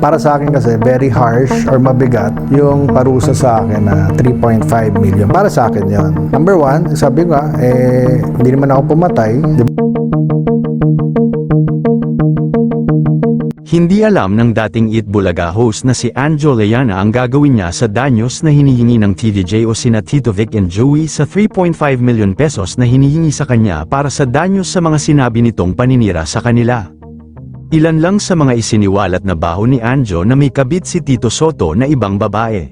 Para sa akin kasi very harsh or mabigat yung parusa sa akin na 3.5 million. Para sa akin yon. Number one, sabi ko hindi naman ako pumatay. Hindi alam ng dating Eat Bulaga host na si Anjo Leana ang gagawin niya sa danyos na hinihingi ng TVJ o sina Tito Vic and Joey sa 3.5 million pesos na hinihingi sa kanya para sa danyos sa mga sinabi nitong paninira sa kanila. Ilan lang sa mga isiniwalat na baho ni Anjo na may kabit si Tito Soto na ibang babae.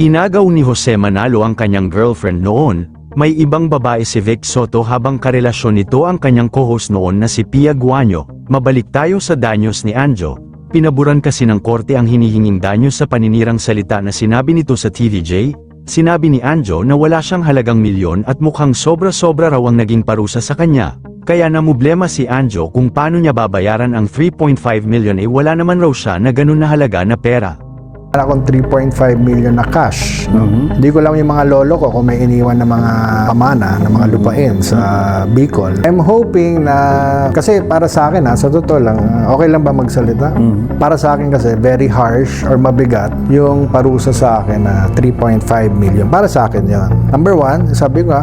Inagaw ni Jose Manalo ang kanyang girlfriend noon, may ibang babae si Vic Soto habang karelasyon nito ang kanyang co-host noon na si Pia Guanyo. Mabalik tayo sa danyos ni Anjo. Pinaburan kasi ng korte ang hinihinging danyos sa paninirang salita na sinabi nito sa TVJ. Sinabi ni Anjo na wala siyang halagang milyon at mukhang sobra-sobra raw ang naging parusa sa kanya. Kaya namumblema si Anjo kung paano niya babayaran ang 3.5 million wala naman raw siya na ganun na halaga na pera. Akong 3.5 million na cash. Hindi ko lang yung mga lolo ko kung may iniwan na mga pamana, na mga lupain sa Bicol. I'm hoping na, kasi para sa akin sa totoo lang, okay lang ba magsalita? Para sa akin kasi very harsh or mabigat yung parusa sa akin na 3.5 million. Para sa akin yon. Number one, sabi ko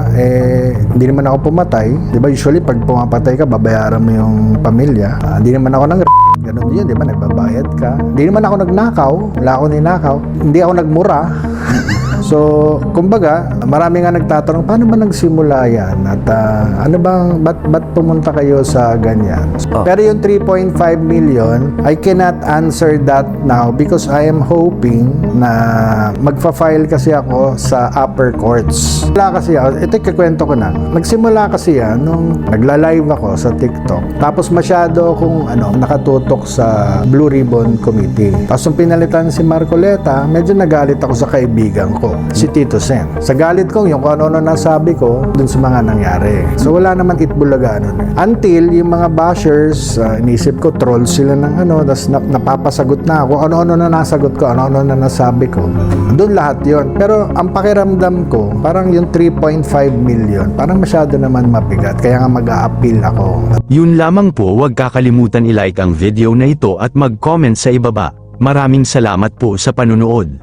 hindi naman ako pumatay. Di ba usually pag pumapatay ka, babayaran mo yung pamilya. Hindi naman ako ganun yun, di ba? Nagbabayad ka. Hindi naman ako nagnakaw. Wala ako ninakaw. Hindi ako nagmura. So, kumbaga, marami nga nagtatanong, paano ba nagsimula yan? At ano bang, ba't pumunta kayo sa ganyan? Pero yung 3.5 million, I cannot answer that now because I am hoping na magfa-file kasi ako sa upper courts. Wala kasi ako, ito kikwento ko na. Nagsimula kasi yan nung nagla-live ako sa TikTok. Tapos masyado akong nakatutok sa Blue Ribbon Committee. Tapos nung pinalitan si Marcoleta, medyo nagalit ako sa kaibigan ko, si Tito Sen. Sa galit ko, yung kung ano nasabi ko dun sa mga nangyari. So wala naman itbulaga until yung mga bashers, inisip ko trolls sila ng tapos napapasagot na ako, ano-ano na nasagot ko, ano-ano na nasabi ko. Doon lahat yon. Pero ang pakiramdam ko, parang yung 3.5 million, parang masyado naman mabigat. Kaya nga mag-a-appeal ako. Yun lamang po, huwag kakalimutan i-like ang video na ito at mag-comment sa ibaba. Maraming salamat po sa panunood.